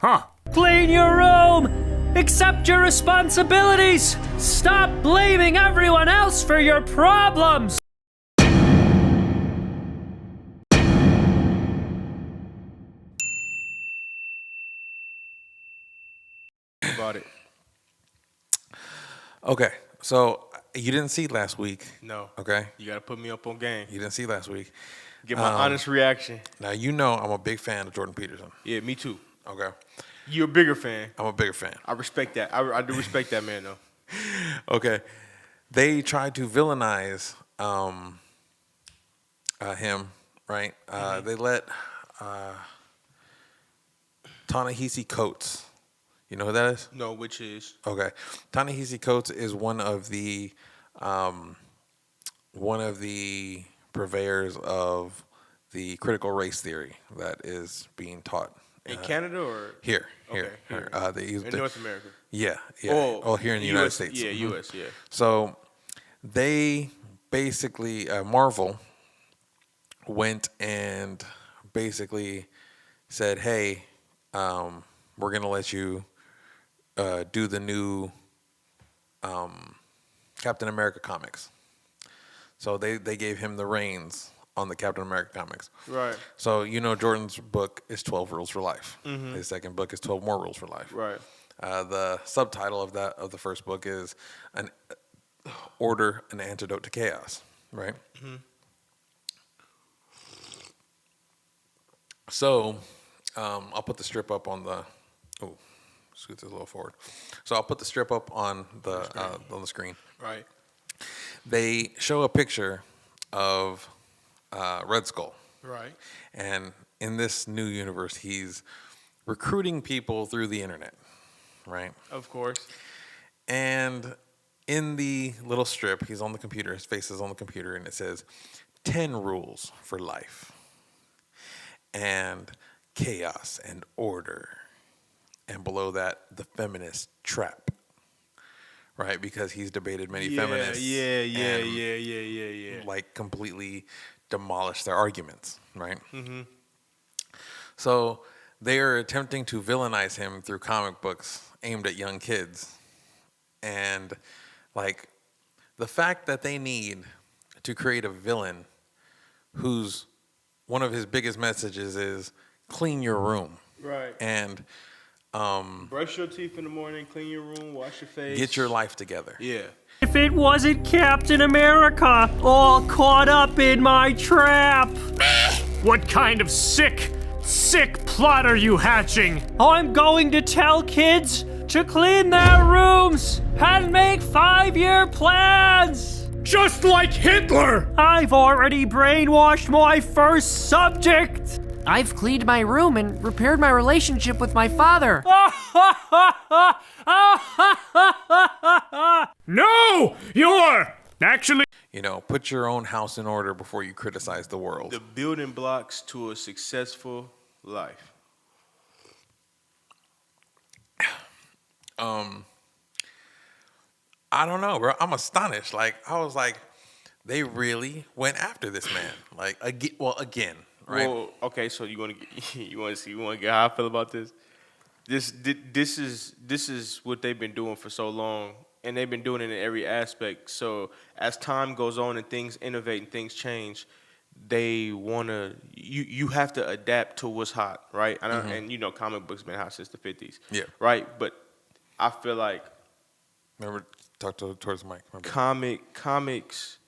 Huh. Clean your room! Accept your responsibilities! Stop blaming everyone else for your problems! About it. Okay, so you didn't see last week. No. Okay? You got to put me up on game. You didn't see last week. Get my honest reaction. Now, you know I'm a big fan of Jordan Peterson. Yeah, me too. Okay? You're a bigger fan. I'm a bigger fan. I respect that. I do respect that man, though. Okay. They tried to villainize him, right? They let Ta-Nehisi Coates. You know who that is? No, which is? Okay. Ta-Nehisi Coates is one of the purveyors of the critical race theory that is being taught In Canada or? here. Okay, Here. in North America. Yeah. Oh, here in the United States. Yeah, Mhm. U.S., yeah. So they basically, Marvel went and basically said, hey, we're going to let you do the new Captain America comics. So they gave him the reins on the Captain America comics. Right. So, Jordan's book is 12 Rules for Life. Mm-hmm. His second book is 12 More Rules for Life. Right. The subtitle of the first book is an Order, an Antidote to Chaos. Right. Mm-hmm. So, I'll put the strip up on the. Oh, scoot this a little forward. So I'll put the strip up on the screen. Right. They show a picture of Red Skull. Right. And in this new universe, he's recruiting people through the internet, right? Of course. And in the little strip, he's on the computer, his face is on the computer, and it says 10 rules for life. And chaos and order. And below that, the feminist trap. Right? Because he's debated many feminists. Yeah. Like completely demolished their arguments, right? Mm-hmm. So they are attempting to villainize him through comic books aimed at young kids. And like the fact that they need to create a villain whose one of his biggest messages is clean your room. Right. And brush your teeth in the morning, clean your room, wash your face. get your life together. Yeah. If it wasn't Captain America, all caught up in my trap. What kind of sick plot are you hatching? I'm going to tell kids to clean their rooms and make 5-year plans. Just like Hitler! I've already brainwashed my first subject. I've cleaned my room and repaired my relationship with my father. No! You're actually... Put your own house in order before you criticize the world. The building blocks to a successful life. I don't know, bro. I'm astonished. Like, I was like, they really went after this man. Like, again, right? Well, okay, so you want to get how I feel about this? This is what they've been doing for so long, and they've been doing it in every aspect. So as time goes on and things innovate and things change, they wanna you have to adapt to what's hot, right? And comic books been hot since the 50s. Yeah. Right? But I feel like Remember, talk towards the mic. comics.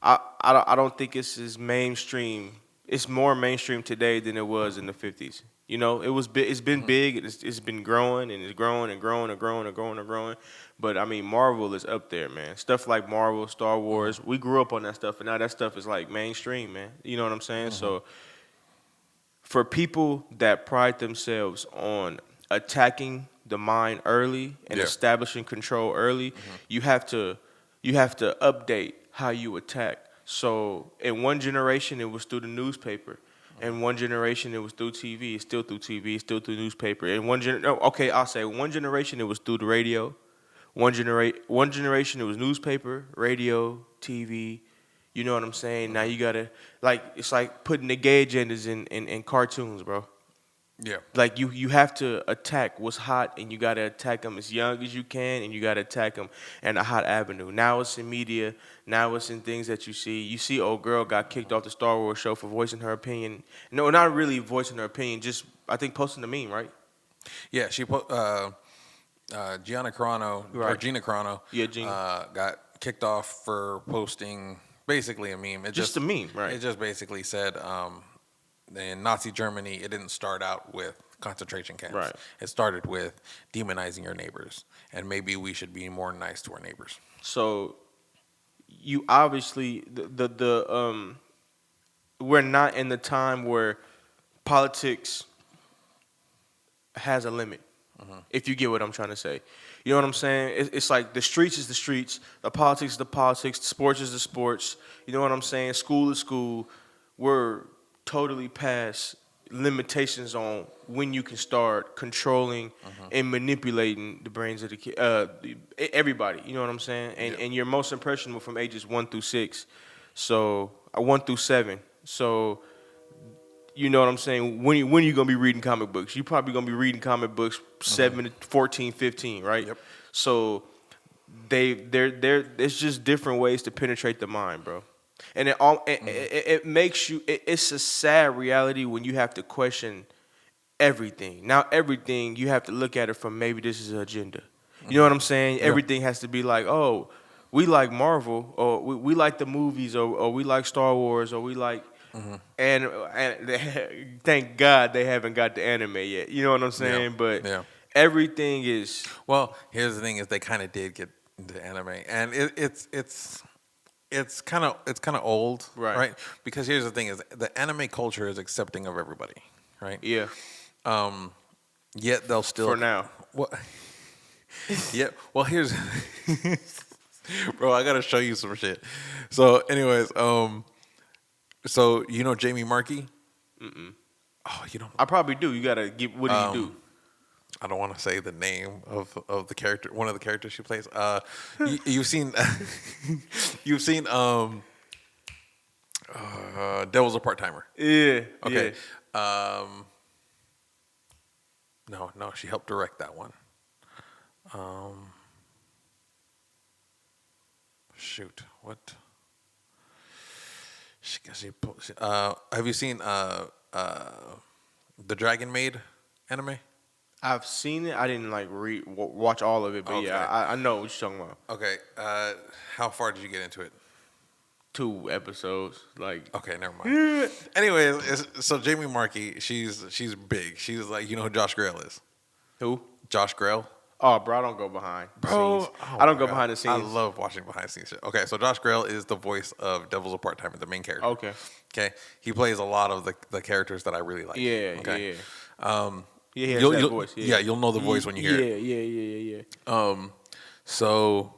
I don't think it's as mainstream. It's more mainstream today than it was in the 50s. It's been big. It's been growing and it's growing and growing and growing and growing and growing. But I mean, Marvel is up there, man. Stuff like Marvel, Star Wars. We grew up on that stuff, and now that stuff is like mainstream, man. You know what I'm saying? So for people that pride themselves on attacking the mind early and establishing control early, you have to update how you attack. So in one generation, it was through the newspaper. In one generation, it was through TV. It's still through TV. It's still through newspaper. In one I'll say one generation, it was through the radio. One generation, it was newspaper, radio, TV. You know what I'm saying? Now you gotta it's like putting the gay agendas in cartoons, bro. Yeah. Like you have to attack what's hot, and you got to attack them as young as you can, and you got to attack them in a hot avenue. Now it's in media. Now it's in things that you see. You see, old girl got kicked off the Star Wars show for voicing her opinion. No, not really voicing her opinion. Just I think posting the meme, right? Yeah, Gianna Carano or Right. Gina Carano, Yeah, Gina. got kicked off for posting basically a meme. It Just a meme, right. It just basically said, in Nazi Germany, it didn't start out with concentration camps. Right. It started with demonizing your neighbors, and maybe we should be more nice to our neighbors. So you obviously we're not in the time where politics has a limit. If you get what I'm trying to say, you know what I'm saying. It's like the streets is the streets, the politics is the politics, the sports is the sports. You know what I'm saying. School is school. We're totally past limitations on when you can start controlling and manipulating the brains of the kid, everybody. You know what I'm saying. And you're most impressionable from ages 1 through 6, so 1 through 7. So you know what I'm saying? When are you going to be reading comic books? You're probably going to be reading comic books 7, 14, 15, right? Yep. So it's just different ways to penetrate the mind, bro. And it makes you, it's a sad reality when you have to question everything. Now everything, you have to look at it from maybe this is an agenda. You know what I'm saying? Everything has to be like, oh, we like Marvel, or we like the movies, or we like Star Wars, or we like... And thank God they haven't got the anime yet. You know what I'm saying? Yeah. But Yeah. everything is... Well, here's the thing: is they kind of did get into anime, and it's kind of old, Right. Because here's the thing: is the anime culture is accepting of everybody, right? Yeah. Yet they'll still For now. What? Yeah. Well, here's, bro. I gotta show you some shit. So, anyways, so you know Jamie Markey? Oh, you don't. I probably do. You got to get... What do you do? I don't want to say the name of the character, one of the characters she plays. You've seen Devil's a Part-Timer. Yeah. Okay. Yeah. No, she helped direct that one. Shoot, what? Have you seen the Dragon Maid anime? I've seen it. I didn't like watch all of it, but Okay. yeah, I know what you're talking about. Okay. How far did you get into it? 2 episodes. Like... Okay, never mind. Anyways, so Jamie Markey, she's big. She's like, you know who Josh Grell is? Who? Josh Grell. Oh, bro, I don't go behind the Bro, scenes. oh I don't my go God. behind the scenes. I love watching behind the scenes shit. Okay, so Josh Grell is the voice of Devil's a Part-Timer, the main character. Okay. Okay, he plays a lot of the characters that I really like. Yeah, Okay. yeah. Yeah, he has You'll, that you'll- voice. yeah, you'll know the voice when you hear it. Yeah. So,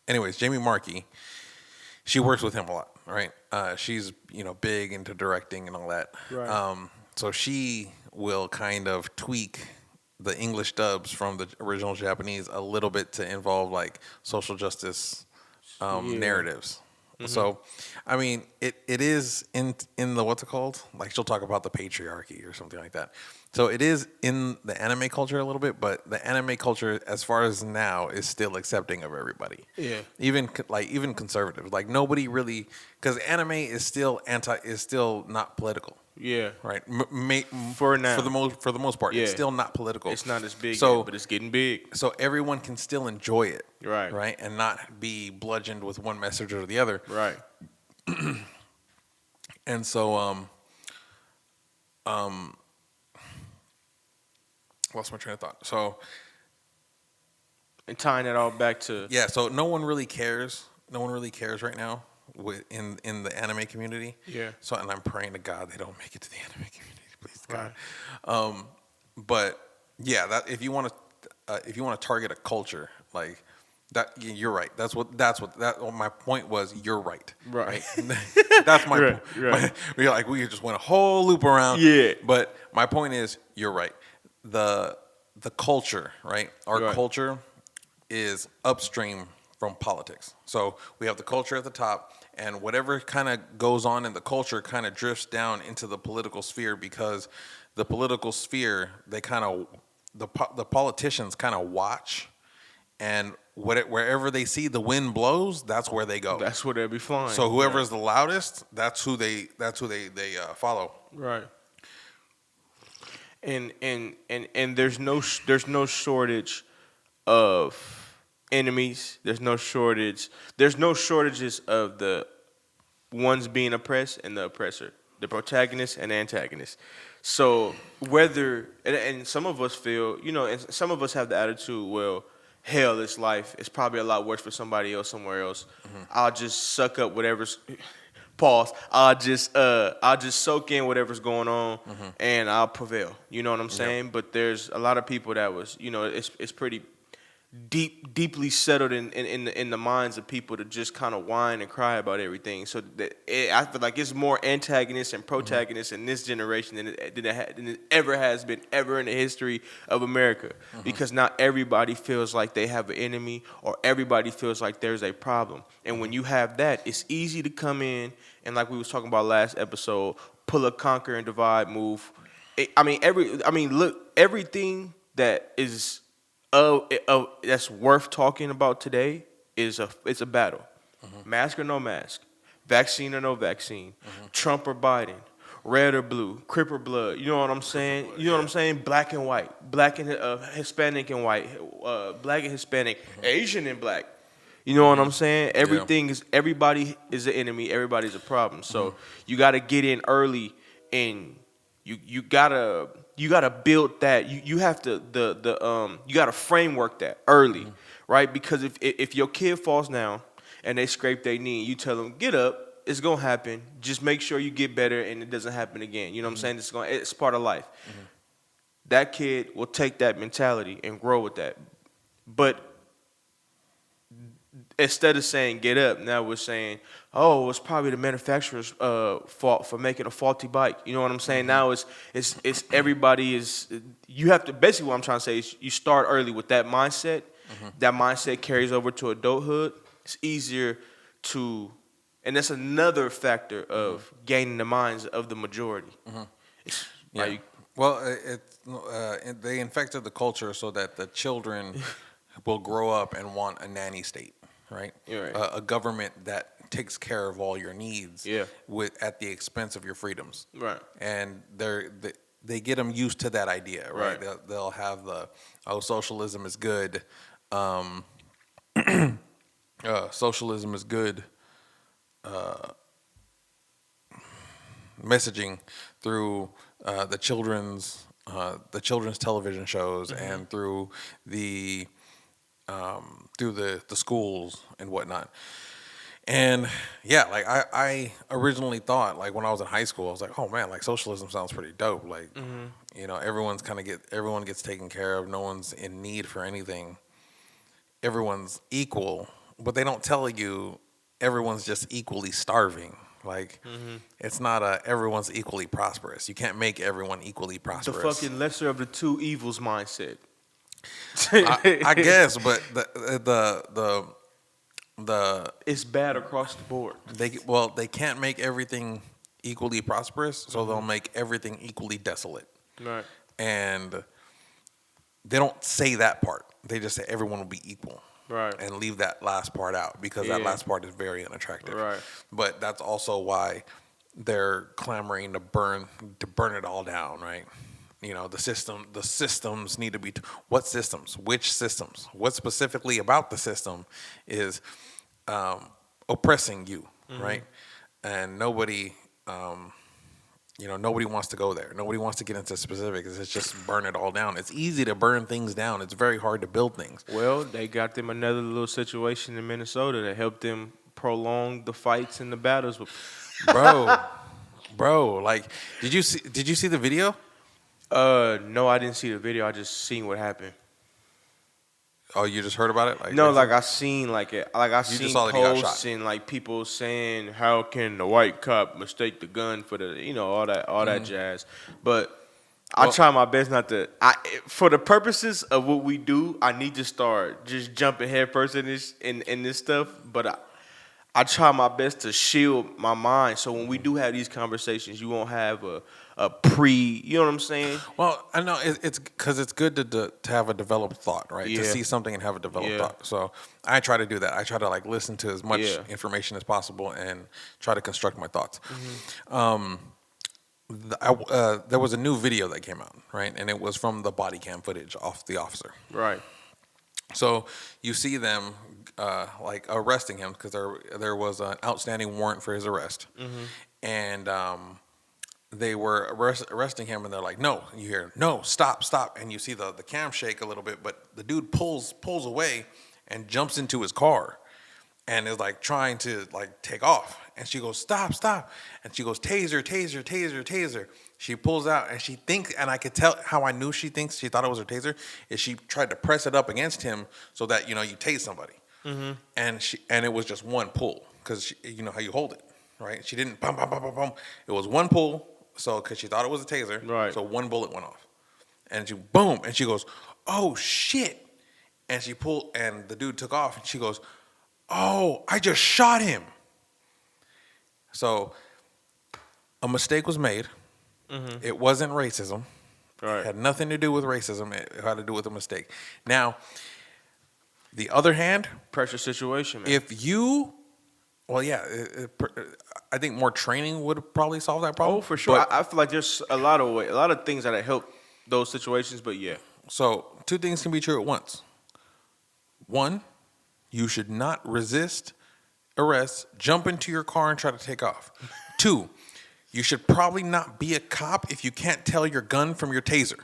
anyways, Jamie Markey, she works with him a lot, right? She's big into directing and all that. Right. So she will kind of tweak the English dubs from the original Japanese a little bit to involve like social justice narratives. So, I mean, it is in the what's it called? Like she'll talk about the patriarchy or something like that. So it is in the anime culture a little bit, but the anime culture, as far as now, is still accepting of everybody. Yeah. Even conservatives, like nobody really, because anime is still not political. Yeah. Right. For now. For the most part, it's Yeah. still not political. It's not as big So- yet, but it's getting big. So everyone can still enjoy it. Right. Right. And not be bludgeoned with one message or the other. Right. And so, lost my train of thought. So, And tying it all back to... yeah. So no one really cares. No one really cares right now in the anime community. Yeah. So, and I'm praying to God they don't make it to the anime community, please, God. Right. But yeah, that if you want to target a culture like that, you're right. My point was, you're right. Right. That's my Right, point. right. We're like, we just went a whole loop around. Yeah. But my point is, you're right. The culture, right? Our Right. culture is upstream from politics. So we have the culture at the top, And whatever kind of goes on in the culture kind of drifts down into the political sphere, because the political sphere, they kind of, the politicians kind of watch, and wherever they see the wind blows, that's where they go. That's where they'll be flying. So whoever is the loudest, that's who they follow. Right. And there's no shortage of enemies. There's no shortages of the ones being oppressed and the oppressor, the protagonist and the antagonist. So whether, and some of us feel, and some of us have the attitude, well, hell, it's life. It's probably a lot worse for somebody else somewhere else. Mm-hmm. I'll just suck up whatever's. Pause. I'll just soak in whatever's going on, and I'll prevail. You know what I'm saying? Yep. But there's a lot of people that was, it's pretty deeply settled in the minds of people to just kind of whine and cry about everything. So I feel like it's more antagonists and protagonists in this generation than it ever has been ever in the history of America. Because not everybody feels like they have an enemy, or everybody feels like there's a problem. And when you have that, it's easy to come in and, like we was talking about last episode, pull a conquer and divide move. Look, everything that is that's worth talking about today it's a battle. Mask or no mask, vaccine or no vaccine, Trump or Biden, red or blue, Crip or blood. You know what I'm saying? You know what I'm saying? Black and white, black and Hispanic and white, black and Hispanic, Asian and black. You know what I'm saying? Everybody is an enemy. Everybody's a problem. So you got to get in early, and you gotta build that. You have to you gotta framework that early, right? Because if your kid falls down and they scrape their knee, you tell them, get up. It's gonna happen. Just make sure you get better and it doesn't happen again. You know what I'm saying? It's part of life. That kid will take that mentality and grow with that. But instead of saying get up, now we're saying, oh, it's probably the manufacturer's fault for making a faulty bike. You know what I'm saying? Now it's everybody is. You have to, basically what I'm trying to say is you start early with that mindset. That mindset carries over to adulthood. It's easier to, and that's another factor of gaining the minds of the majority. They infected the culture so that the children will grow up and want a nanny state. Right? You're right. A government that takes care of all your needs at the expense of your freedoms. Right. And they get them used to that idea, right? They'll have socialism is good. Socialism is good. Messaging through the children's television shows and through the schools and whatnot. And like I originally thought, like when I was in high school, I was like, oh man, like socialism sounds pretty dope. Like, everyone gets taken care of. No one's in need for anything. Everyone's equal, but they don't tell you everyone's just equally starving. Like, it's not everyone's equally prosperous. You can't make everyone equally prosperous. The fucking lesser of the two evils mindset. I guess, but the it's bad across the board. They can't make everything equally prosperous, so they'll make everything equally desolate. Right. And they don't say that part. They just say everyone will be equal. Right. And leave that last part out because that last part is very unattractive. Right. But that's also why they're clamoring to burn it all down, right? The systems need to be, what systems? Which systems? What specifically about the system is oppressing you, right? And nobody wants to go there. Nobody wants to get into specifics. It's just burn it all down. It's easy to burn things down. It's very hard to build things. Well, they got them another little situation in Minnesota that helped them prolong the fights and the battles. Bro, like, did you see the video? No, I didn't see the video. I just seen what happened. Oh, you just heard about it? I seen posts shot. and like people saying, "How can the white cop mistake the gun for the all that jazz?" But I try my best not to. For the purposes of what we do, I need to start just jumping head first in this stuff. But I try my best to shield my mind, so when we do have these conversations, you won't have a pre. You know what I'm saying? Well, I know it's because it's good to have a developed thought, right? Yeah. To see something and have a developed Yeah. thought. So I try to do that. I try to like listen to as much Yeah. information as possible and try to construct my thoughts. There was a new video that came out, right? And it was from the body cam footage of the officer. Right. So you see them like arresting him because there was an outstanding warrant for his arrest, and they were arresting him, and they're like, "No!" You hear, "No, stop, stop!" And you see the cam shake a little bit, but the dude pulls away and jumps into his car, and is like trying to like take off. And she goes, "Stop, stop!" And she goes, "Taser, taser, taser, taser." She pulls out, and she thinks, and I could tell how I knew she thought it was her taser, is she tried to press it up against him so that, you know, you tase somebody. And it was just one pull, because you know how you hold it, right? She didn't bum, bum, bum, bum, bum. It was one pull, so because she thought it was a taser, Right. so one bullet went off. And she, boom, and she goes, "Oh, shit." And she pulled, and the dude took off, and she goes, "Oh, I just shot him." So a mistake was made. It wasn't racism. Right. It had nothing to do with racism. It had to do with a mistake. Now, the other hand, Pressure situation, man. if you, well, yeah, I think more training would probably solve that problem. Oh, for sure. But- I feel like there's a lot of things that help those situations, but yeah. So two things can be true at once. One, you should not resist arrest, jump into your car and try to take off. Two, you should probably not be a cop if you can't tell your gun from your taser.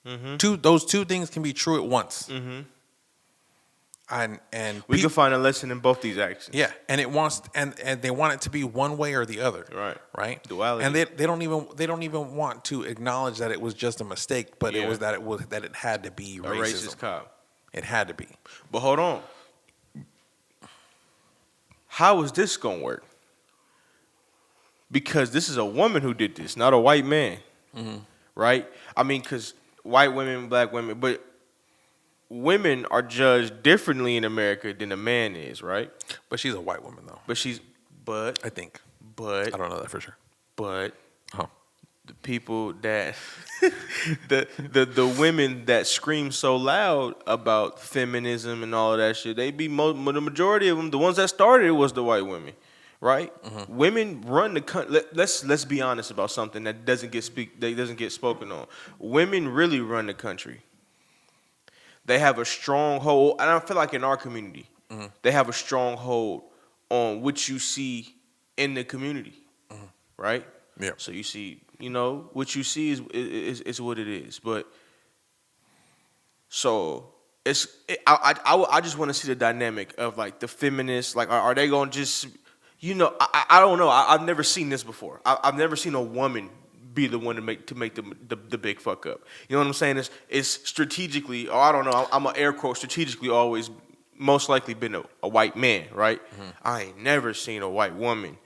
Those two things can be true at once. And We can find a lesson in both these actions. yeah, and it wants and they want it to be one way or the other. Right. Duality. And they don't even want to acknowledge that it was just a mistake, but Yeah. it had to be A racism. racist cop. It had to be. But hold on. How is this going to work? Because this is a woman who did this, not a white man. Right? I mean, because white women, black women, but women are judged differently in America than a man is, right? But she's a white woman though. But I think. but I don't know that for sure. but Oh. the people that the women that scream so loud about feminism and all of that shit, they be the majority of them. The ones that started it was the white women, right? Women run the country. Let's be honest about something that doesn't get spoken on. Women really run the country. They have a strong hold, and I feel like in our community, they have a strong hold on what you see in the community, right? Yeah. So you see, what you see is what it is. But so I just want to see the dynamic of like the feminists. Like, are they gonna just, I don't know. I've never seen this before. I've never seen a woman be the one to make the big fuck up. You know what I'm saying? It's strategically, or I don't know. I'm an air quote strategically always most likely been a white man, right? I ain't never seen a white woman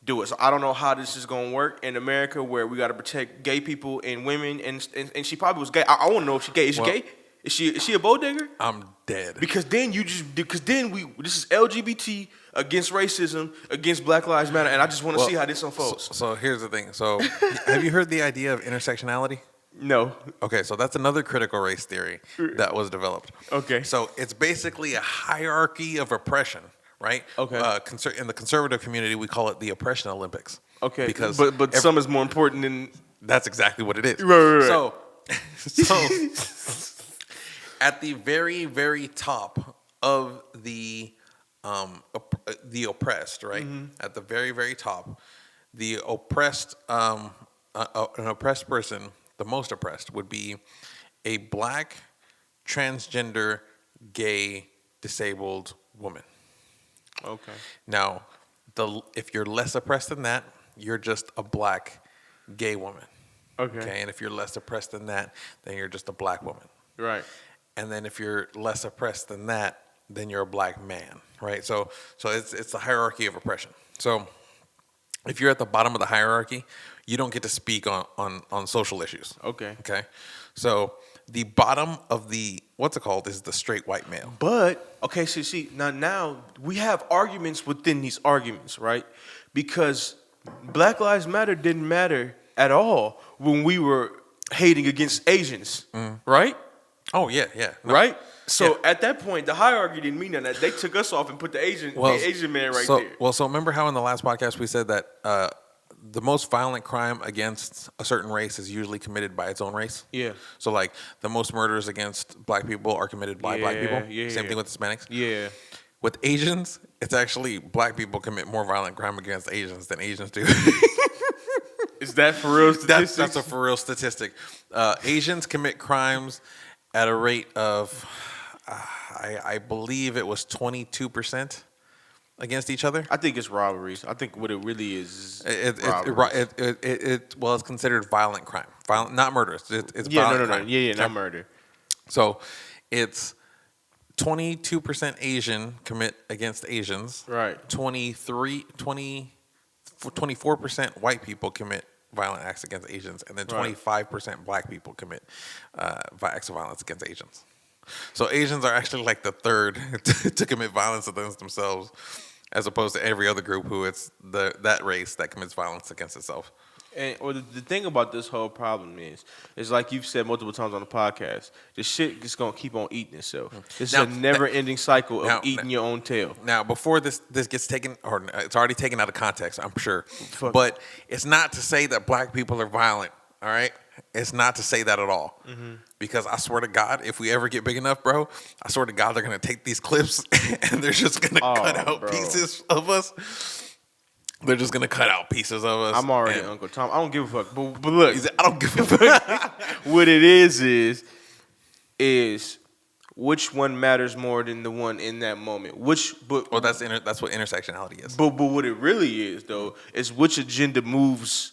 do it. So I don't know how this is gonna work in America, where we got to protect gay people and women, and she probably was gay. I want to know if she's gay. Is she gay? Is she a gold digger? I'm dead. Because then this is LGBT against racism against Black Lives Matter, and I just want to see how this unfolds. So here's the thing. So have you heard the idea of intersectionality? No. Okay, so that's another critical race theory that was developed. Okay. So it's basically a hierarchy of oppression, right? Okay. In the conservative community, we call it the oppression Olympics. Okay. Because but some is more important than. that's exactly what it is. Right. So at the very, very top of the oppressed, right? At the very, very top, the oppressed, an oppressed person, the most oppressed, would be a black, transgender, gay, disabled woman. Okay. Now, if you're less oppressed than that, you're just a black, gay woman. Okay. And if you're less oppressed than that, then you're just a black woman. Right. And then if you're less oppressed than that, then you're a black man, right? So it's the hierarchy of oppression. So if you're at the bottom of the hierarchy, you don't get to speak on social issues. Okay. Okay. So the bottom of the what's it called is the straight white male. But okay, so see now we have arguments within these arguments, right? Because Black Lives Matter didn't matter at all when we were hating against Asians, right? Oh yeah, no. Right. So at that point, the hierarchy didn't mean that. They took us off and put the Asian man right there. Well, so remember how in the last podcast we said that the most violent crime against a certain race is usually committed by its own race? Yeah. So like the most murders against black people are committed by black people. Yeah. Same thing with Hispanics. Yeah. With Asians, it's actually black people commit more violent crime against Asians than Asians do. Is that for real statistics? That's a for real statistic. Asians commit crimes at a rate of, I believe it was 22% against each other. I think it's robberies. I think what it really is robberies. Well, it's considered violent crime. Not murders. It's violent crime. Yeah, not murder. So it's 22% Asian commit against Asians. Right. 24% white people commit violent acts against Asians, and then 25% black people commit acts of violence against Asians. So Asians are actually like the third to commit violence against themselves, as opposed to every other group who it's that race that commits violence against itself. And the thing about this whole problem is like you've said multiple times on the podcast, the shit is gonna keep on eating itself. It's a never-ending cycle of eating your own tail. Now, before this gets taken, or it's already taken out of context, I'm sure. But it's not to say that black people are violent. All right, it's not to say that at all. Mm-hmm. Because I swear to God, if we ever get big enough, bro, I swear to God, they're gonna take these clips and they're just gonna cut out pieces of us. They're just gonna cut out pieces of us. I'm already Uncle Tom. I don't give a fuck. But look, he said, I don't give a fuck. What it is which one matters more than the one in that moment? That's what intersectionality is. But what it really is though is which agenda moves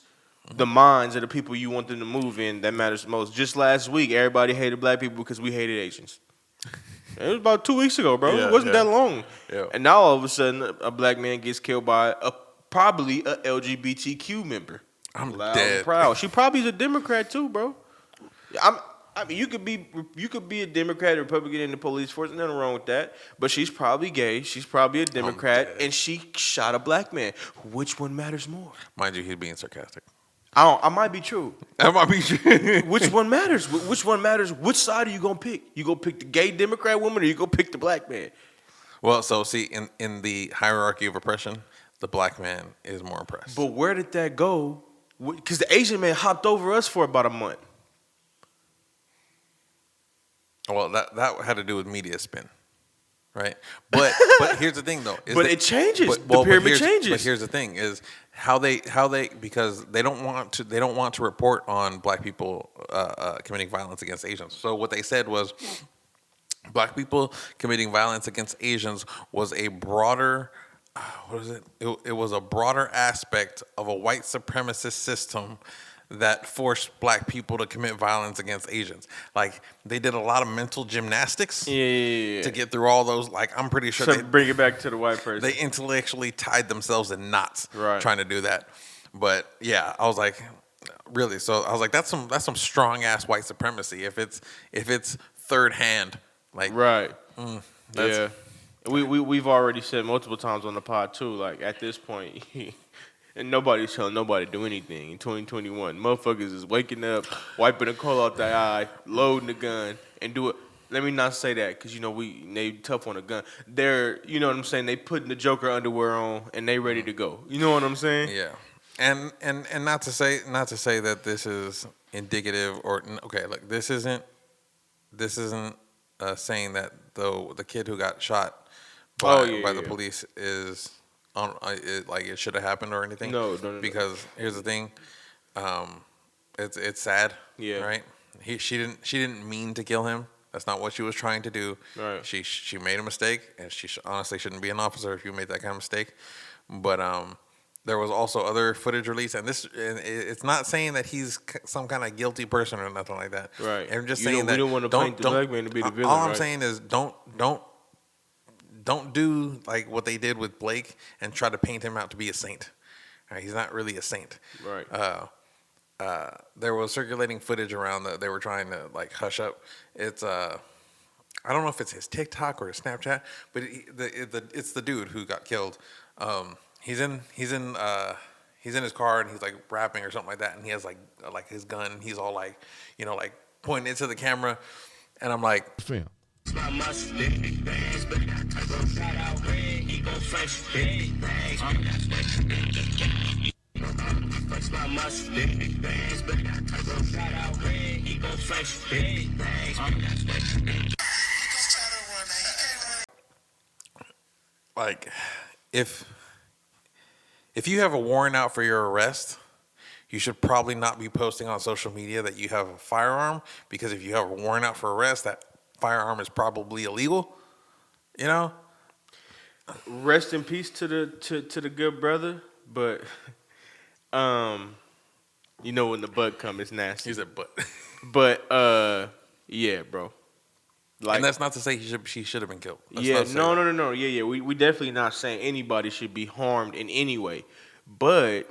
the minds of the people you want them to move in that matters most. Just last week, everybody hated black people because we hated Asians. It was about 2 weeks ago, bro. It wasn't that long. Yeah. And now all of a sudden, a black man gets killed by probably a LGBTQ member. I'm loud dead. And proud. She probably is a Democrat too, bro. I mean, you could be a Democrat, or Republican in the police force. Nothing wrong with that. But she's probably gay. She's probably a Democrat, and she shot a black man. Which one matters more? Mind you, he's being sarcastic. I might be true. That might be true. Which one matters? Which one matters? Which side are you gonna pick? You gonna pick the gay Democrat woman, or you gonna pick the black man? Well, so see, in the hierarchy of oppression, the black man is more oppressed. But where did that go? Because the Asian man hopped over us for about a month. Well, that had to do with media spin, right? But here's the thing, though. It changes. The pyramid changes. But here's the thing: is how they because they don't want to report on black people committing violence against Asians. So what they said was, black people committing violence against Asians was a broader. What is it? It was a broader aspect of a white supremacist system that forced black people to commit violence against Asians. Like, they did a lot of mental gymnastics to get through all those. Like, I'm pretty sure they bring it back to the white person. They intellectually tied themselves in knots trying to do that. But yeah, I was like, really? So I was like, that's some strong ass white supremacy. If it's third hand, like yeah. We've already said multiple times on the pod too. Like, at this point, and nobody's telling nobody to do anything in 2021. Motherfuckers is waking up, wiping the coal out their eye, loading the gun, and do it. Let me not say that, because they tough on the gun. They're, you know what I'm saying, they putting the Joker underwear on and they ready to go. You know what I'm saying? Yeah. And not to say that this is indicative or okay, like this isn't saying that the kid who got shot by the police is on like it should have happened or anything. No. Because here's the thing, it's sad. Yeah. Right. She didn't mean to kill him. That's not what she was trying to do. Right. She made a mistake, and she honestly shouldn't be an officer if you made that kind of mistake. But there was also other footage released, and it's not saying that he's some kind of guilty person or nothing like that. Right. I'm just saying that we don't want to paint the black man to be the villain. All I'm saying is don't do like what they did with Blake and try to paint him out to be a saint. Right? He's not really a saint. Right. there was circulating footage around that they were trying to like hush up. It's I don't know if it's his TikTok or his Snapchat, but it's the dude who got killed. He's in his car and he's like rapping or something like that, and he has like his gun. He's all like, like pointing into the camera, and I'm like, Fam. like if you have a warrant out for your arrest, you should probably not be posting on social media that you have a firearm, because if you have a warrant out for arrest, that firearm is probably illegal. Rest in peace to the good brother, but when the bug come, it's nasty. He said, But yeah, bro. Like, and that's not to say she should have been killed. That's yeah, not to say that. no. Yeah. We definitely not saying anybody should be harmed in any way. But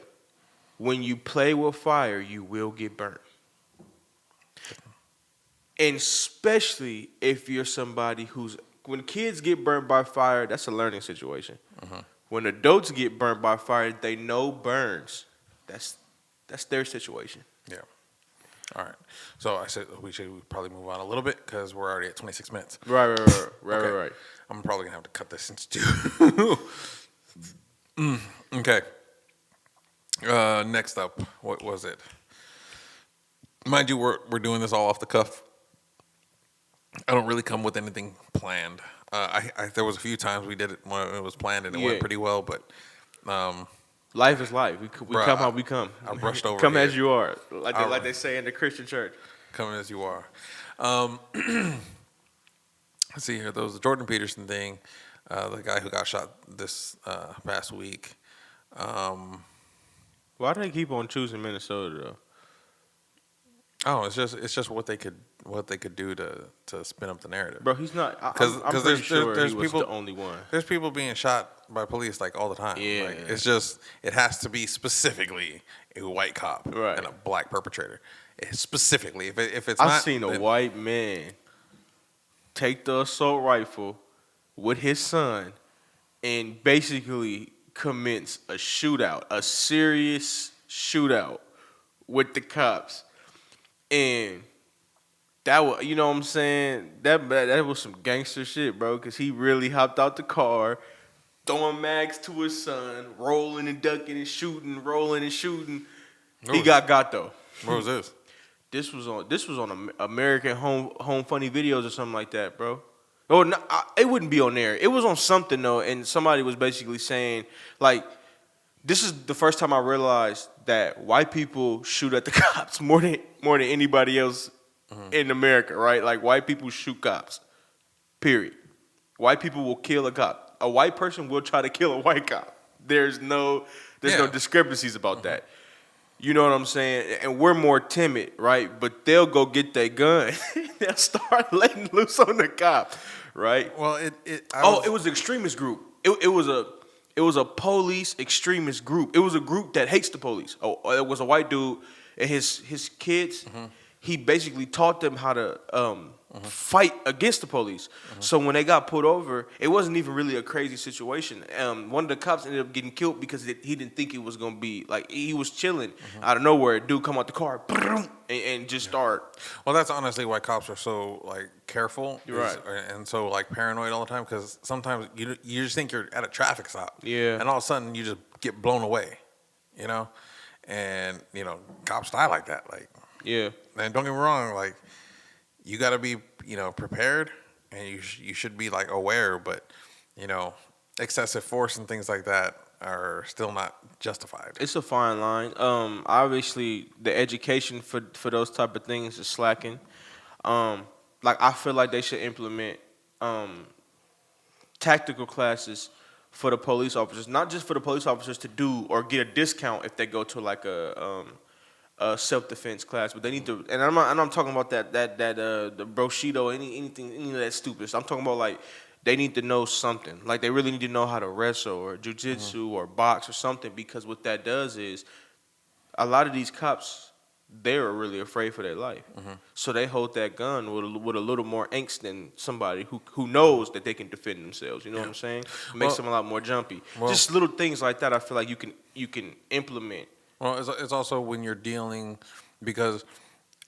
when you play with fire, you will get burnt. And especially if you're somebody when kids get burnt by fire, that's a learning situation. When adults get burnt by fire, they know burns. That's their situation. Yeah. All right. So I said we should probably move on a little bit because we're already at 26 minutes. Right. Right. I'm probably gonna have to cut this into two. Okay. Next up, what was it? Mind you, we're doing this all off the cuff. I don't really come with anything planned. There was a few times we did it when it was planned and it went pretty well, but life is life. We Bruh, come how we come. I brushed over. Come here. as you are, like they say in the Christian church. Come as you are. Let's see here. There was the Jordan Peterson thing, the guy who got shot this past week. Why do they keep on choosing Minnesota though? Oh, it's just what they could do to spin up the narrative. Bro, he's not. I'm Because pretty sure there's he was people, the only one. There's people being shot by police like all the time. Yeah. Like, it's just it has to be specifically a white cop Right. and a black perpetrator. Specifically, if it's I've not, seen a then- white man take the assault rifle with his son and basically commence a shootout, a serious shootout with the cops. And that was, you know what I'm saying? That was some gangster shit, bro, because he really hopped out the car, throwing mags to his son, rolling and ducking and shooting, rolling and shooting. He got though. What was this? This was on American Home Funny Videos or something like that, bro. Oh, no, it wouldn't be on there. It was on something though, and somebody was basically saying like, this is the first time I realized that white people shoot at the cops more than anybody else in America, right? Like white people shoot cops. Period. White people will kill a cop. A white person will try to kill a white cop. There's no discrepancies about that. You know what I'm saying? And we're more timid, right? But they'll go get their gun. They'll start letting loose on the cop, right? Well, it was an extremist group. It was a police extremist group. It was a group that hates the police. Oh, it was a white dude and his kids. He basically taught them how to fight against the police. So when they got pulled over, it wasn't even really a crazy situation. One of the cops ended up getting killed because he didn't think it was gonna be like, he was chilling out of nowhere. Dude come out the car and just start. Well, that's honestly why cops are so like careful, Right. And so like paranoid all the time, because sometimes you just think you're at a traffic stop, and all of a sudden you just get blown away, and cops die like that, like. Yeah. And don't get me wrong, like you got to be, prepared, and you should be like aware, but excessive force and things like that are still not justified. It's a fine line. Obviously the education for those type of things is slacking. Like I feel like they should implement tactical classes for the police officers, not just for the police officers to do or get a discount if they go to like a self-defense class, but they need to, and I'm not talking about that the broshido, any of that stupid. I'm talking about like they need to know something. Like they really need to know how to wrestle or jujitsu or box or something, because what that does is a lot of these cops, they're really afraid for their life. So they hold that gun with a little more angst than somebody who knows that they can defend themselves. You know what I'm saying? Makes them a lot more jumpy. Just little things like that. I feel like you can implement. Well, it's also when you're dealing, because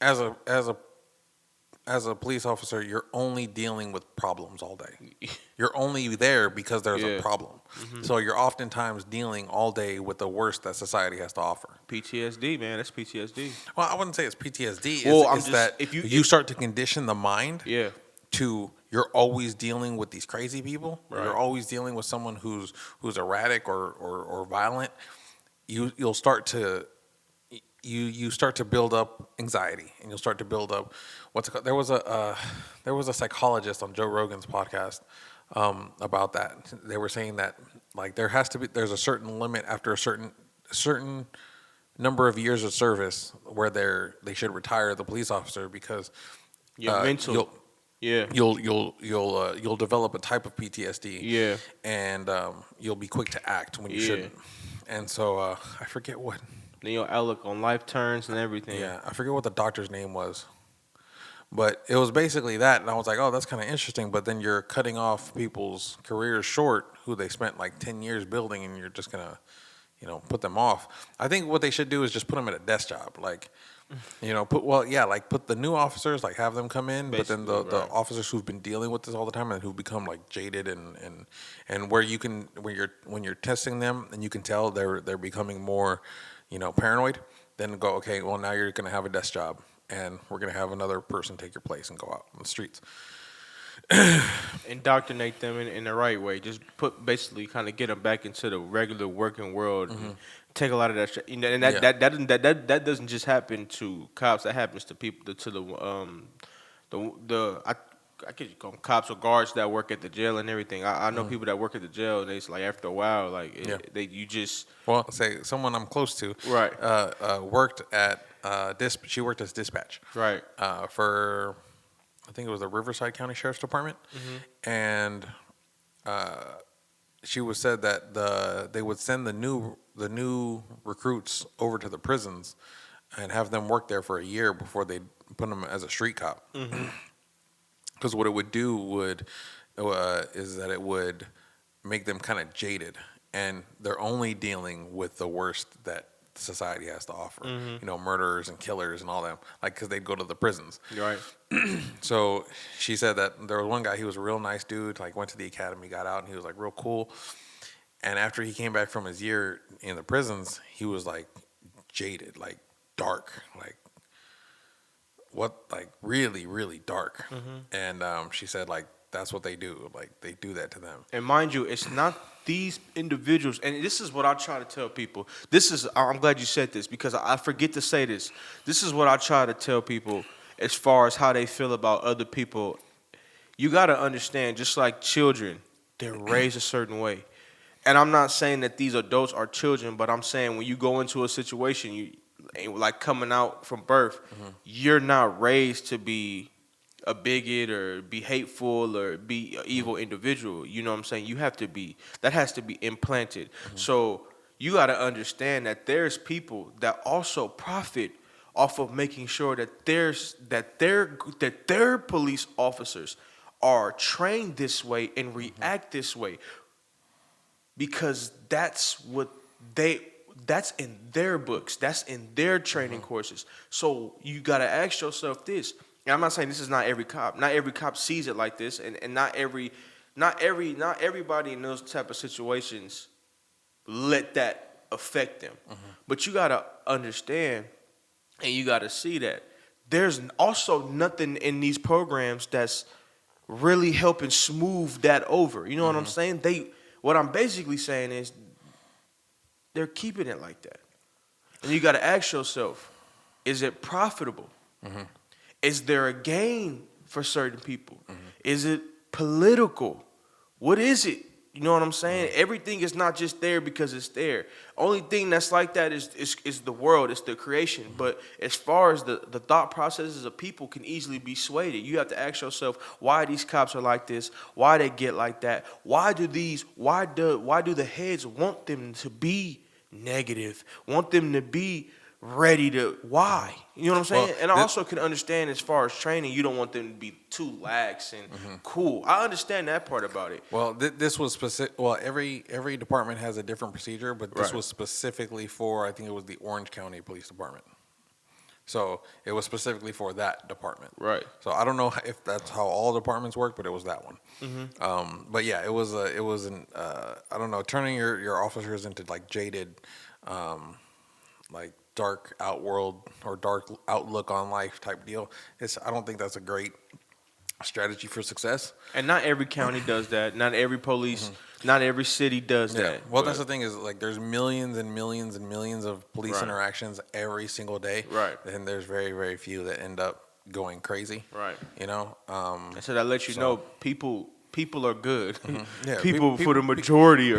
as a police officer, you're only dealing with problems all day. You're only there because there's a problem. So you're oftentimes dealing all day with the worst that society has to offer. PTSD, man. That's PTSD. Well, I wouldn't say it's PTSD. It's that if you start to condition the mind Yeah. to you're always dealing with these crazy people. Right. You're always dealing with someone who's erratic or violent. You'll start to you start to build up anxiety, and you'll start to build up what's it called? There was a psychologist on Joe Rogan's podcast about that. They were saying that like there's a certain limit after a certain number of years of service where they should retire the police officer, because mental. You'll develop a type of PTSD. Yeah. And you'll be quick to act when you shouldn't. And so I forget what. Then your outlook on life turns and everything. Yeah, I forget what the doctor's name was. But it was basically that, and I was like, oh, that's kind of interesting. But then you're cutting off people's careers short who they spent like 10 years building, and you're just going to, put them off. I think what they should do is just put them at a desk job. Like, put the new officers, like have them come in, basically, but then the officers who've been dealing with this all the time and who've become like jaded and where when you're testing them and you can tell they're becoming more, paranoid, then go, okay, well now you're going to have a desk job and we're going to have another person take your place and go out on the streets. Indoctrinate them in the right way. Just basically kind of get them back into the regular working world. And take a lot of that shit. And that doesn't just happen to cops. That happens to people I could call them cops or guards that work at the jail and everything. I know people that work at the jail, and it's like after a while, Well, say someone I'm close to, right? Worked at she worked as dispatch, right? For I think it was the Riverside County Sheriff's Department, and she was said that they would send the new recruits over to the prisons and have them work there for a year before they put them as a street cop. Because what it would do is that it would make them kind of jaded, and they're only dealing with the worst that society has to offer. Murderers and killers and all that. Like, because they'd go to the prisons. Right. So she said that there was one guy. He was a real nice dude. Like, went to the academy, got out, and he was like real cool. And after he came back from his year in the prisons, he was like jaded, like dark, like really, really dark. And she said, like, that's what they do. Like, they do that to them. And mind you, it's not these individuals. And this is what I try to tell people. I'm glad you said this, because I forget to say this. This is what I try to tell people as far as how they feel about other people. You got to understand, just like children, they're raised a certain way. And I'm not saying that these adults are children, but I'm saying when you go into a situation, like coming out from birth, you're not raised to be a bigot or be hateful or be an evil individual. You know what I'm saying? That has to be implanted. So you got to understand that there's people that also profit off of making sure that their police officers are trained this way and react this way, because that's in their books. That's in their training courses. So you got to ask yourself this. And I'm not saying this is not every cop. Not every cop sees it like this, and not everybody in those type of situations let that affect them. But you got to understand, and you got to see that there's also nothing in these programs that's really helping smooth that over. You know what I'm saying? What I'm basically saying is they're keeping it like that. And you got to ask yourself, is it profitable? Is there a gain for certain people? Is it political? What is it? You know what I'm saying? Everything is not just there because it's there. Only thing that's like that is the world, it's the creation. But as far as the thought processes of people can easily be swayed. You have to ask yourself why these cops are like this, why they get like that, why do the heads want them to be negative, want them to be ready to. Why? You know what I'm saying? Well, and I also can understand as far as training, you don't want them to be too lax and cool. I understand that part about it. Well, this was specific. Well, every department has a different procedure, but this Right. was specifically for, I think it was the Orange County Police Department. So it was specifically for that department. Right. So I don't know if that's how all departments work, but it was that one. But yeah, it was I don't know, turning your officers into like jaded, like dark outworld or dark outlook on life type deal. I don't think that's a great strategy for success. And not every county does that. Not every police, not every city does that. Well, that's the thing is like there's millions and millions and millions of police Right. interactions every single day. Right. And there's very, very few that end up going crazy. Right. You know? And so that lets you know people are good. Yeah, people for the majority are good.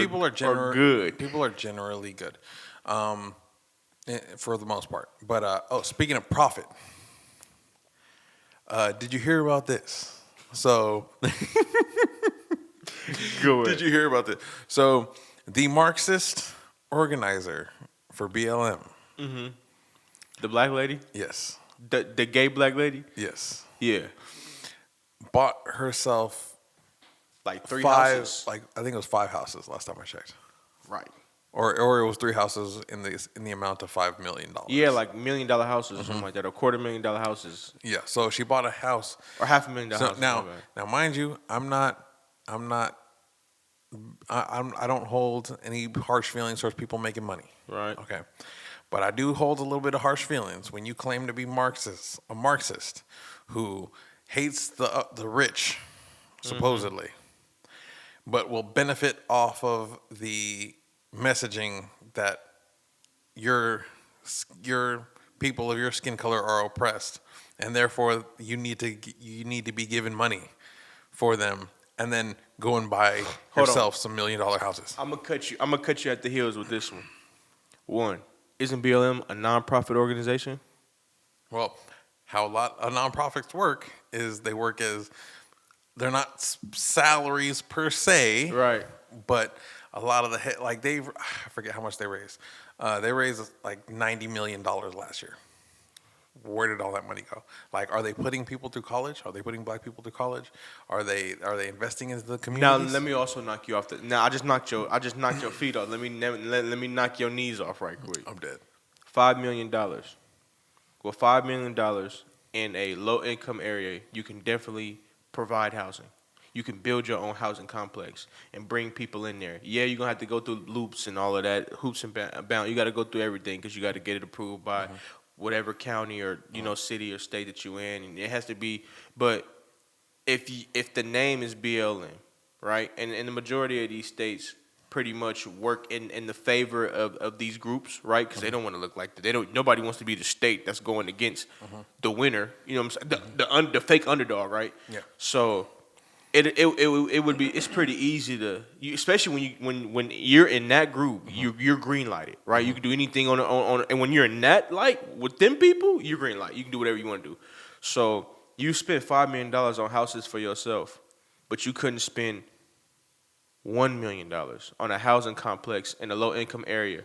People are generally good. For the most part. But speaking of profit, did you hear about this? So Go ahead. did you hear about this? So the Marxist organizer for BLM. The black lady? Yes. The gay black lady? Yes. Yeah. Bought herself Like three five, houses. like I think it was 5 houses last time I checked. Right. Or it was 3 houses in the amount of $5 million. Yeah, like $1 million houses or something like that, or $250,000 houses, Yeah. So she bought a house. or $500,000 So houses. now, my bad. now, mind you, I don't hold any harsh feelings towards people making money. Right. Okay. But I do hold a little bit of harsh feelings when you claim to be a Marxist who hates the rich, supposedly, but will benefit off of the messaging that your people of your skin color are oppressed, and therefore you need to be given money for them, and then go and buy Hold yourself some $1 million houses. I'm gonna cut you at the heels with this one. One, isn't BLM a nonprofit organization? Well, how a lot of nonprofits work is they're not salaries per se, Right. but a lot of the I forget how much they raised. They raised like $90 million last year. Where did all that money go? Like, are they putting people through college? Are they putting black people through college? Are they investing into the Now communities? let me also knock you off I just knocked your feet off. Let me knock your knees off right quick. I'm dead. $5 million. Well, $5 million in a low income area, you can definitely provide housing. You can build your own housing complex and bring people in there. Yeah, you're gonna have to go through loops and all of that, hoops and bound. You got to go through everything because you got to get it approved by whatever county or city or state that you're in, and it has to be. But if the name is BLM, right, and the majority of these states pretty much work in the favor of these groups, right? Because they don't want to look like that. Nobody wants to be the state that's going against the winner. You know what I'm saying? The fake underdog, right? Yeah. So it would be. It's pretty easy especially when you're in that group, you're green lighted, right? You can do anything on and when you're in that light with them people, you're green light. You can do whatever you want to do. So you spent $5 million on houses for yourself, but you couldn't spend $1 million on a housing complex in a low income area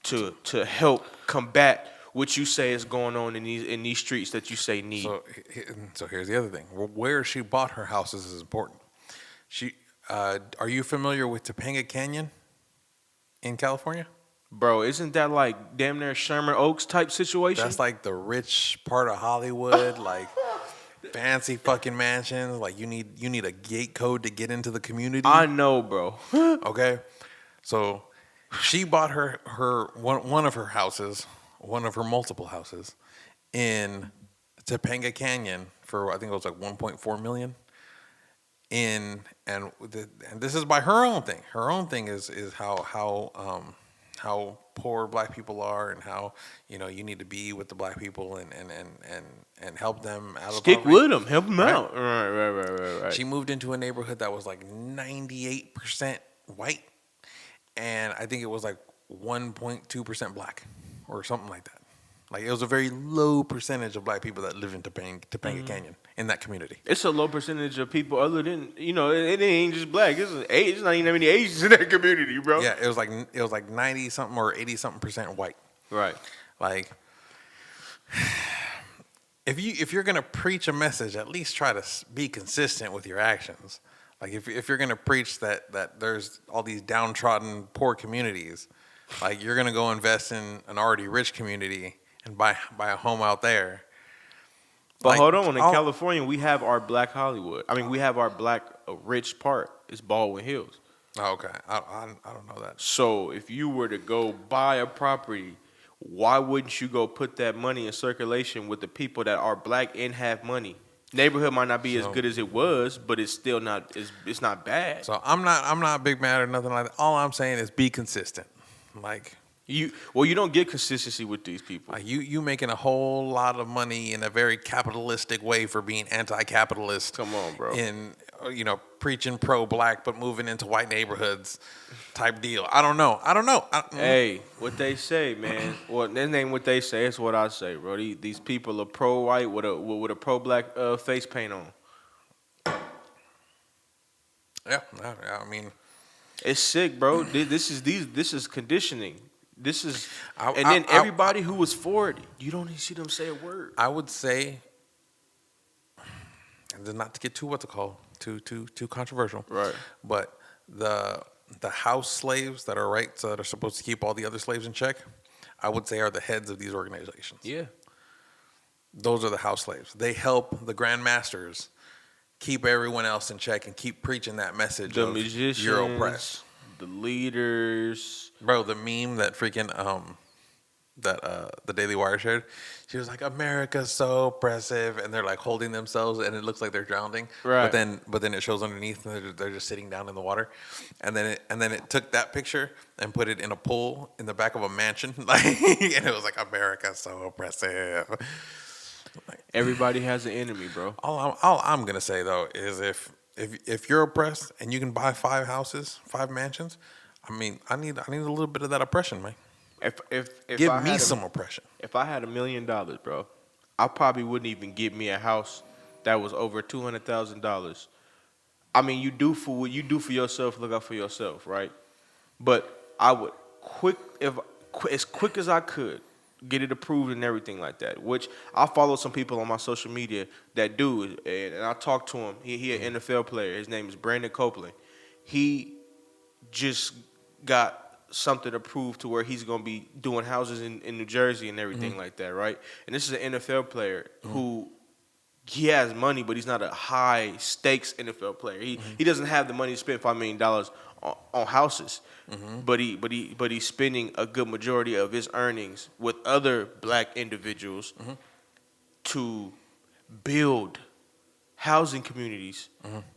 to help combat what you say is going on in these streets that you say need. So here's the other thing. Where she bought her houses is important. Are you familiar with Topanga Canyon in California? Bro, isn't that like damn near Sherman Oaks type situation? That's like the rich part of Hollywood, like fancy fucking mansions. Like you need a gate code to get into the community. I know, bro. Okay, so she bought her one of her houses, one of her multiple houses, in Topanga Canyon for I think it was like 1.4 million. And this is by her own thing. Her own thing is how poor black people are and how you need to be with the black people and help them out of Stick poverty. with them, help them out. Right. She moved into a neighborhood that was like 98% white, and I think it was like 1.2% black or something like that. Like it was a very low percentage of black people that live in Topanga Canyon in that community. It's a low percentage of people other than it ain't just black. It's not even that many Asians in that community, bro. Yeah, it was like 90 something or 80 something percent white. Right. Like if you're gonna preach a message, at least try to be consistent with your actions. Like if you're gonna preach that there's all these downtrodden poor communities, like you're gonna go invest in an already rich community and buy a home out there. But Like, hold on, in California, we have our black Hollywood. I mean, we have our black rich part. It's Baldwin Hills. Oh, okay, I don't know that. So if you were to go buy a property, why wouldn't you go put that money in circulation with the people that are black and have money? Neighborhood might not be as good as it was, but it's still not. It's not bad. So I'm not big mad or nothing like that. All I'm saying is be consistent. Like you don't get consistency with these people. you making a whole lot of money in a very capitalistic way for being anti-capitalist. Come on, bro. In preaching pro-black but moving into white neighborhoods type deal. I don't know. Hey, what they say, man. Well, that ain't what they say. It's what I say, bro. These people are pro-white with a pro-black face paint on. Yeah, I mean, it's sick, bro. This is conditioning. This is, and then everybody who was for it, you don't even see them say a word. I would say, and not to get too too controversial, Right? But the house slaves that are supposed to keep all the other slaves in check, I would say are the heads of these organizations. Yeah. Those are the house slaves. They help the grand masters keep everyone else in check and keep preaching that message The of musicians, you're oppressed. the leaders. Bro, the meme that freaking the Daily Wire shared, she was like, America's so oppressive, and they're like holding themselves and it looks like they're drowning. Right. But then it shows underneath and they're just sitting down in the water. And then it took that picture and put it in a pool in the back of a mansion. Like and it was like, America's so oppressive. Everybody has an enemy, bro. All I'm gonna say though is if you're oppressed and you can buy 5 houses, 5 mansions, I mean, I need a little bit of that oppression, man. If Give I me had some oppression. If I had $1 million, bro, I probably wouldn't even get me a house that was over $200,000. I mean, you do for what you do for yourself. Look out for yourself, right? But I would as quick as I could get it approved and everything like that. Which I follow some people on my social media that do, and I talk to him. He an NFL player. His name is Brandon Copeland. He just got something approved to where he's going to be doing houses in New Jersey and everything like that, right? And this is an NFL player who he has money, but he's not a high stakes NFL player. He doesn't have the money to spend $5 million on houses, but he's spending a good majority of his earnings with other black individuals to build housing communities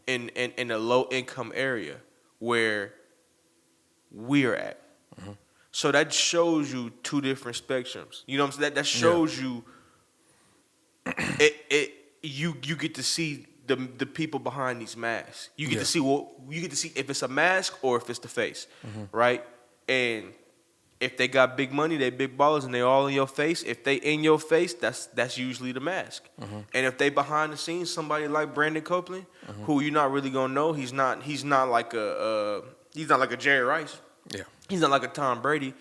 in a low income area where we are at. So that shows you 2 different spectrums. You know what I'm saying? That shows you you get to see the people behind these masks. You get to see if it's a mask or if it's the face, right? And if they got big money, they big ballers, and they all in your face. If they in your face, that's usually the mask. And if they behind the scenes, somebody like Brandon Copeland, who you're not really gonna know, he's not like a Jerry Rice. Yeah. He's not like a Tom Brady,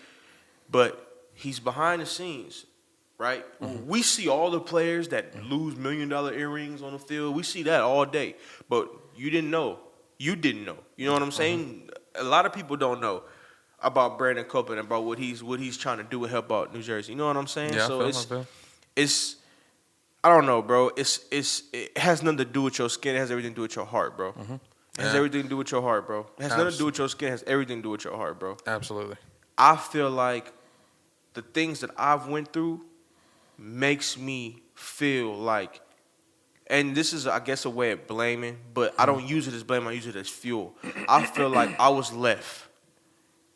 but he's behind the scenes, right? We see all the players that lose $1 million earrings on the field. We see that all day, but you didn't know. You didn't know. You know what I'm saying? A lot of people don't know about Brandon Copeland, about what he's trying to do and help out New Jersey. You know what I'm saying? Yeah, So I feel. it's I don't know, bro. It has nothing to do with your skin. It has everything to do with your heart, bro. It has everything to do with your heart, bro. It has nothing to do with your skin. It has everything to do with your heart, bro. Absolutely. I feel like the things that I've went through makes me feel like, and this is, I guess, a way of blaming, but I don't use it as blame. I use it as fuel. I feel like I was left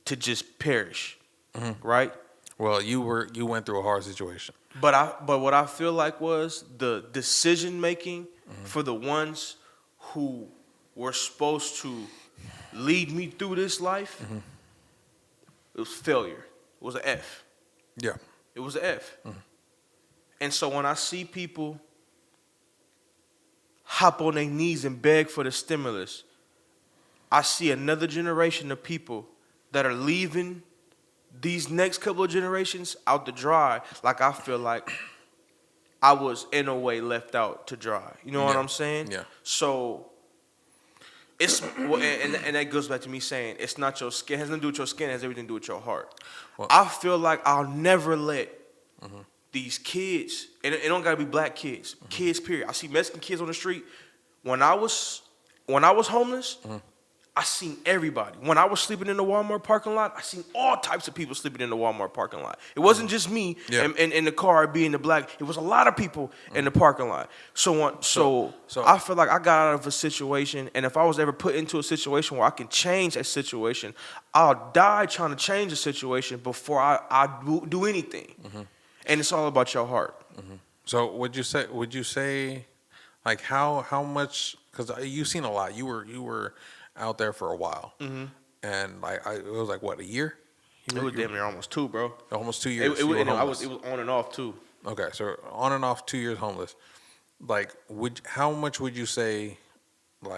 to just perish, right? Well, you went through a hard situation. But what I feel like was the decision making for the ones who were supposed to lead me through this life, it was failure. It was an F. Yeah. It was an F. And so when I see people hop on their knees and beg for the stimulus, I see another generation of people that are leaving these next couple of generations out to dry. Like I feel like I was in a way left out to dry. You know what I'm saying? Yeah. So it's and that goes back to me saying it's not your skin. It has nothing to do with your skin. It has everything to do with your heart. Well, I feel like I'll never let these kids, and it don't gotta be black kids, kids period. I see Mexican kids on the street. When I was homeless, I seen everybody. When I was sleeping in the Walmart parking lot, I seen all types of people sleeping in the Walmart parking lot. It wasn't just me in the car being the black. It was a lot of people in the parking lot. So I feel like I got out of a situation, and if I was ever put into a situation where I can change that situation, I'll die trying to change the situation before I do anything. And it's all about your heart. So would you say, like how much? Because you've seen a lot. You were out there for a while, and like it was like what, a year? It was damn near almost 2, bro. Almost 2 years. It was on and off too. Okay, so on and off 2 years homeless. Like, how much would you say that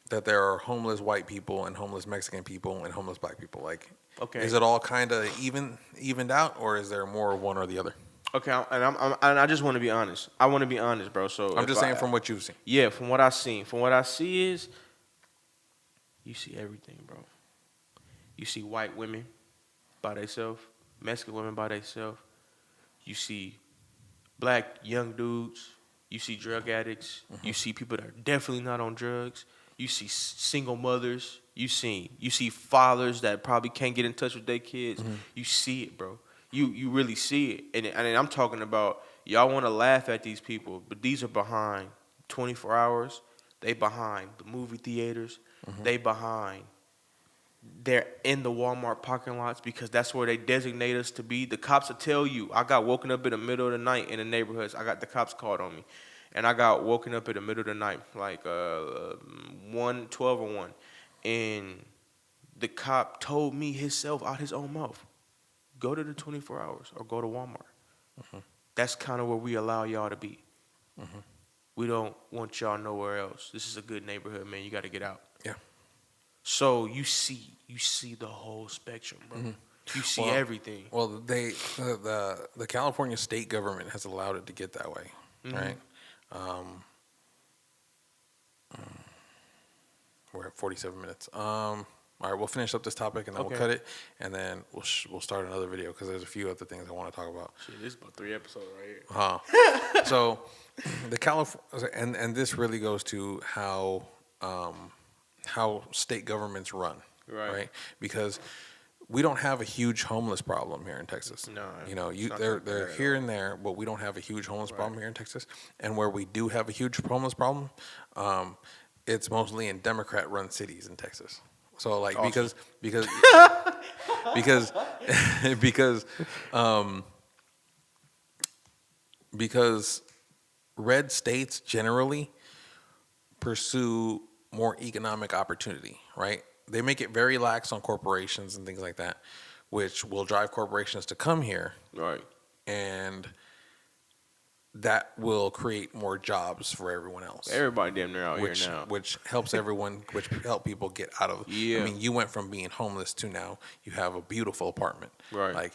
that there are homeless white people and homeless Mexican people and homeless black people? Like, okay, is it all kind of evened out, or is there more one or the other? Okay, and I just want to be honest. I want to be honest, bro. So I'm just saying from what you've seen. Yeah, from what I've seen. From what I see is, you see everything, bro. You see white women by themselves, Mexican women by themselves. You see black young dudes. You see drug addicts. You see people that are definitely not on drugs. You see single mothers. You see fathers that probably can't get in touch with their kids. You see it, bro. You really see it. And I'm talking about, y'all want to laugh at these people, but these are behind 24 hours. They behind the movie theaters. They're in the Walmart parking lots because that's where they designate us to be. The cops will tell you, I got woken up in the middle of the night in the neighborhoods. I got the cops called on me. And I got woken up in the middle of the night, like 12 or 1. And the cop told me himself out his own mouth, go to the 24 hours or go to Walmart. That's kind of where we allow y'all to be. We don't want y'all nowhere else. This is a good neighborhood, man. You got to get out. Yeah. So you see the whole spectrum, bro. You see everything. Well, the California state government has allowed it to get that way, right? We're at 47 minutes. All right, we'll finish up this topic and then we'll cut it, and then we'll start another video because there's a few other things I want to talk about. Shit, this is about 3 episodes right here. So the and this really goes to how state governments run, right? Because we don't have a huge homeless problem here in Texas. No, they're here and there, but we don't have a huge homeless problem here in Texas. And where we do have a huge homeless problem, it's mostly in Democrat-run cities in Texas. So like awesome. because red states generally pursue more economic opportunity, right? They make it very lax on corporations and things like that, which will drive corporations to come here. Right. And that will create more jobs for everyone else. Everybody damn near out here now. Which helps everyone, which help people get out of. Yeah. I mean, you went from being homeless to now you have a beautiful apartment. Right. Like,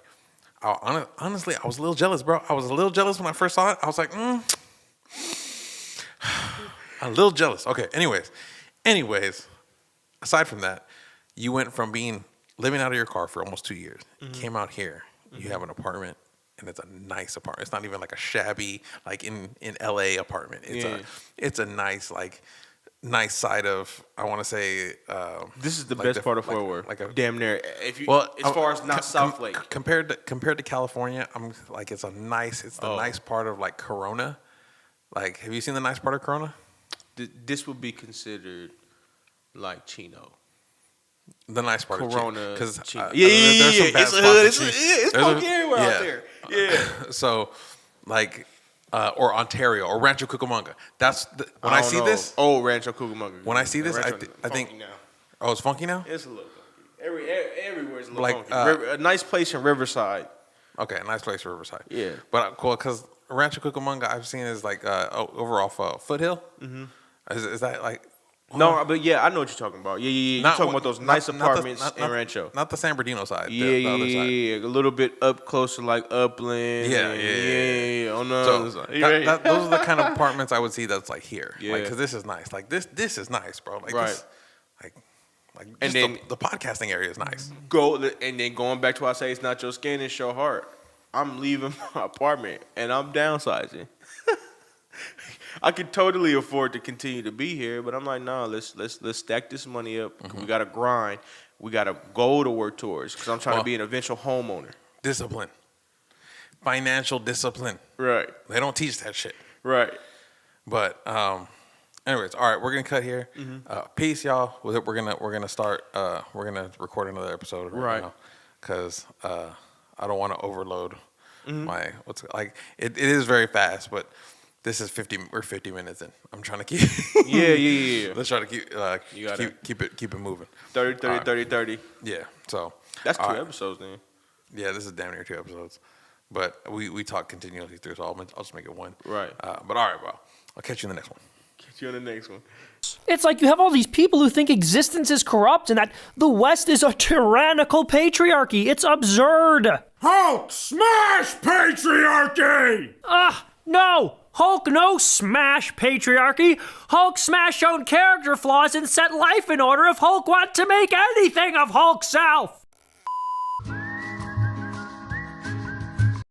honestly, I was a little jealous, bro. I was a little jealous when I first saw it. I was like, a little jealous. Okay, anyways, aside from that, you went from living out of your car for almost 2 years. You came out here. You have an apartment. And it's a nice apartment. It's not even like a shabby, like in LA apartment. It's a nice, nice side of, I want to say. This is the like best part of Fort Worth. Like a damn near. As far as not South Lake. Compared to California, I'm like it's the nice part of like Corona. Like, have you seen the nice part of Corona? This would be considered like Chino. The nice part Corona, of because there's some bad it's a hood. It's funky everywhere out there. Yeah. So, like, or Ontario or Rancho Cucamonga. That's when I see this. Oh, Rancho Cucamonga. When I see this, I think. Now. Oh, it's funky now. It's a little funky. Everywhere's a little funky. A nice place in Riverside. Okay, a nice place in Riverside. Yeah. But cool because Rancho Cucamonga I've seen is like over off Foothill. Mm-hmm. Is that like? No, but yeah, I know what you're talking about. Yeah. You're talking about those nice apartments in Rancho. Not the San Bernardino side. Yeah, the other side. yeah. A little bit up close to like Upland. Yeah. On the other So side. those are the kind of apartments I would see that's like here. Yeah. Like, because this is nice. Like, this is nice, bro. Like, Right. this, like And just then- the podcasting area is nice. And then going back to what I say, it's not your skin, it's your heart. I'm leaving my apartment and I'm downsizing. I could totally afford to continue to be here, but I'm like, nah, let's stack this money up. We gotta grind. We got a goal to work towards because I'm trying to be an eventual homeowner. Discipline, financial discipline. Right. They don't teach that shit. Right. But anyways, all right, we're gonna cut here. Peace, y'all. We're gonna start. We're gonna record another episode Right. now because I don't want to overload my It is very fast, but this is 50. We're 50 minutes in. I'm trying to keep. Yeah. Let's try to keep You gotta- keep it moving. 30. Yeah. So That's two all right. episodes then. Yeah, this is damn near 2 episodes, but we talk continuously through, so I'll just make it one. Right. But all right, bro. I'll catch you in the next one. Catch you on the next one. It's like you have all these people who think existence is corrupt and that the West is a tyrannical patriarchy. It's absurd. Hulk, smash patriarchy! No! Hulk no smash patriarchy. Hulk smash own character flaws and set life in order if Hulk want to make anything of Hulk self.